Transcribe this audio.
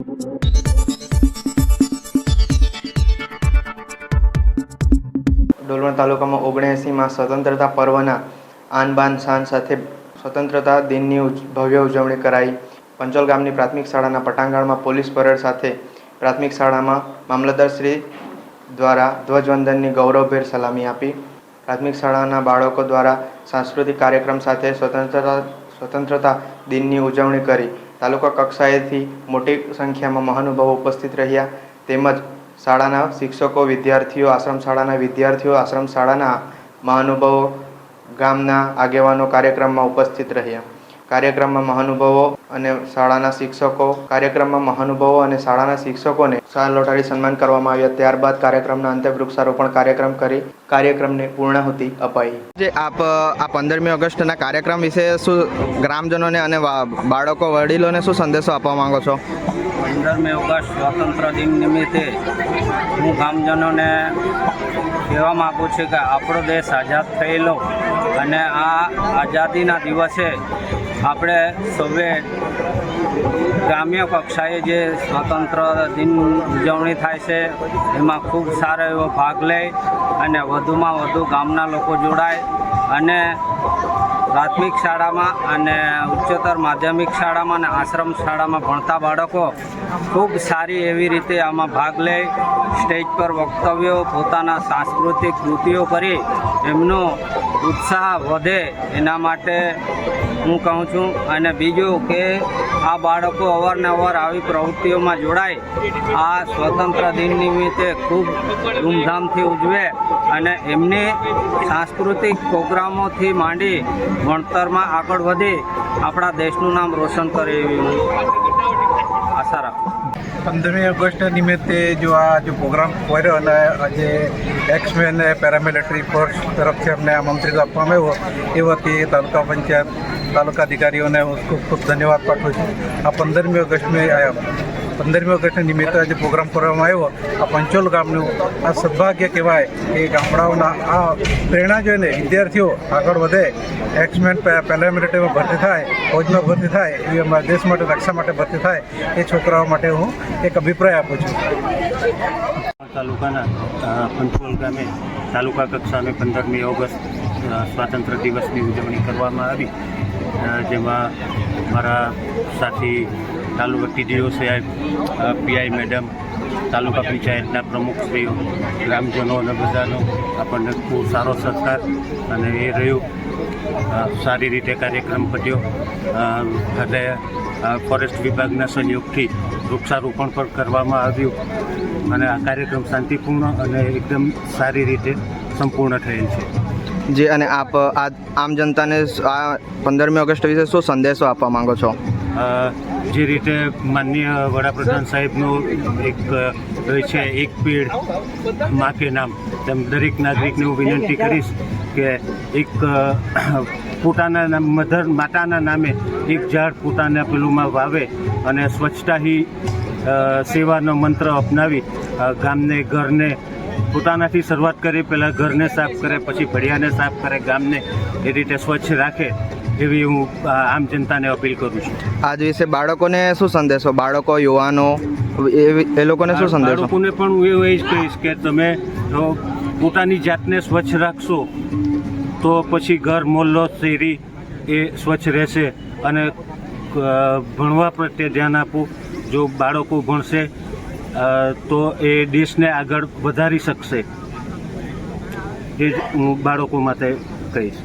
ડોલવણ તાલુકામાં 79માં સ્વતંત્રતા પર્વના આન બાન શાન સાથે સ્વતંત્રતા દિનની ભવ્ય ઉજવણી કરાઈ। પંચોલ ગામની પ્રાથમિક શાળાના પટાંગણમાં પોલીસ પરેડ સાથે પ્રાથમિક શાળામાં મામલતદારશ્રી દ્વારા ધ્વજવંદનની ગૌરવભેર સલામી આપી। પ્રાથમિક શાળાના બાળકો દ્વારા સાંસ્કૃતિક કાર્યક્રમ સાથે સ્વતંત્રતા દિનની ઉજવણી કરી। તાલુકા કક્ષાએથી મોટી સંખ્યામાં મહાનુભાવો ઉપસ્થિત રહ્યા તેમજ શાળાના શિક્ષકો, વિદ્યાર્થીઓ, આશ્રમ શાળાના વિદ્યાર્થીઓ, આશ્રમ શાળાના મહાનુભાવો, ગામના આગેવાનો કાર્યક્રમમાં ઉપસ્થિત રહ્યા। કાર્યક્રમમાં મહાનુભાવો અને શાળાના શિક્ષકોને શાલ લોટાડી સન્માન કરવામાં આવ્યા। ત્યારબાદ કાર્યક્રમના અંતે વૃક્ષારોપણ કાર્યક્રમ કરી કાર્યક્રમને પૂર્ણાહુતિ અપાઈ। જે આપ આ 15મી ઓગસ્ટના કાર્યક્રમ વિશે શું ગ્રામજનોને અને બાળકો, વડીલોને શું સંદેશો આપવા માંગો છો? 15મી ઓગસ્ટ સ્વાતંત્ર્ય દિન નિમિત્તે હું ગામજનોને કહેવા માગું છું કે આપણો દેશ આઝાદ થયેલો અને આ આઝાદીના દિવસે આપણે સૌએ ગ્રામ્ય કક્ષાએ જે સ્વતંત્ર દિન ઉજવણી થાય છે એમાં ખૂબ સારો એવો ભાગ લે અને વધુમાં વધુ ગામના લોકો જોડાય અને પ્રાથમિક શાળામાં અને ઉચ્ચતર માધ્યમિક શાળામાં અને આશ્રમ શાળામાં ભણતા બાળકો ખૂબ સારી એવી રીતે આમાં ભાગ લે, સ્ટેજ પર વક્તવ્યો, પોતાના સાંસ્કૃતિક કૃતિઓ કરી એમનો ઉત્સાહ વધે એના માટે હું કહું છું। અને બીજું કે આ બાળકો અવારનવાર આવી પ્રવૃત્તિઓમાં જોડાય, આ સ્વતંત્ર દિન નિમિત્તે ખૂબ ધૂમધામથી ઉજવે અને એમની સાંસ્કૃતિક પ્રોગ્રામોથી માંડી ભણતરમાં આગળ વધી આપણા દેશનું નામ રોશન કરે એવી હું આશા રાખું। 15મી ઓગસ્ટ નિમિત્તે જો પ્રોગ્રામ કર્યો અને આજે એક્સમેન પેરામિલિટરી ફોર્સ તરફથી અમને આમંત્રિત આપવામાં આવ્યો એ વતી તાલુકા પંચાયત, તાલુકા અધિકારીઓને હું ખૂબ ખૂબ ધન્યવાદ પાઠવું છું। આ 15મી ઓગસ્ટ નિમિત્તે આજે પ્રોગ્રામ કરવામાં આવ્યો। આ પંચોલ ગામનું આ સદભાગ્ય કહેવાય કે ગામડાઓના આ પ્રેરણા જોઈને વિદ્યાર્થીઓ આગળ વધે, એક્સમેન પેરામિલિટરીમાં ભરતી થાય, ફૌજમાં ભરતી થાય, એવી અમારા દેશ માટે, રક્ષા માટે ભરતી થાય એ છોકરાઓ માટે હું એક અભિપ્રાય આપું છું। તાલુકાના પંચોલ ગામે તાલુકા કક્ષાએ 15મી ઓગસ્ટ સ્વાતંત્ર્ય દિવસની ઉજવણી કરવામાં આવી, જેમાં મારા સાથી તાલુકા ટીડીઓ સાહેબ, પીઆઈ મેડમ, તાલુકા પંચાયતના પ્રમુખશ્રીઓ, ગ્રામજનો અને બધાનો આપણને ખૂબ સારો સત્કાર અને એ રહ્યું સારી રીતે કાર્યક્રમ પત્યો। અને ફોરેસ્ટ વિભાગના સહયોગથી વૃક્ષારોપણ પણ કરવામાં આવ્યું અને આ કાર્યક્રમ શાંતિપૂર્ણ અને એકદમ સારી રીતે સંપૂર્ણ થયેલ છે। જે અને આપ આમ જનતાને આ 15મી ઓગસ્ટ વિશે શું સંદેશો આપવા માંગો છો? જે રીતે માનનીય વડાપ્રધાન સાહેબનું એક છે એક પેડ માં કે નામ, તેમ દરેક નાગરિકને હું વિનંતી કરીશ કે એક પોતાના માતાના નામે એક ઝાડ પોતાના પેલુંમાં વાવે અને સ્વચ્છતા હી સેવાનો મંત્ર અપનાવી ગામને, ઘરને પોતાનાથી શરૂઆત કરે, પહેલાં ઘરને સાફ કરે, પછી ફળિયાને સાફ કરે, ગામને એ રીતે સ્વચ્છ રાખે એવી હું આમ જનતાને અપીલ કરું છું। આજ વિશે બાળકોને શું સંદેશો, બાળકો, યુવાનો એ લોકોને શું સંદેશો? બાળકોને પણ હું એવું જ કહીશ કે તમે પોતાની જાતને સ્વચ્છ રાખશો તો પછી ઘર, મોહલ્લો, શેરી એ સ્વચ્છ રહેશે અને ભણવા પ્રત્યે ધ્યાન આપવું। જો બાળકો ભણશે તો એ દેશને આગળ વધારી શકશે, એ જ હું બાળકો માટે કહીશ।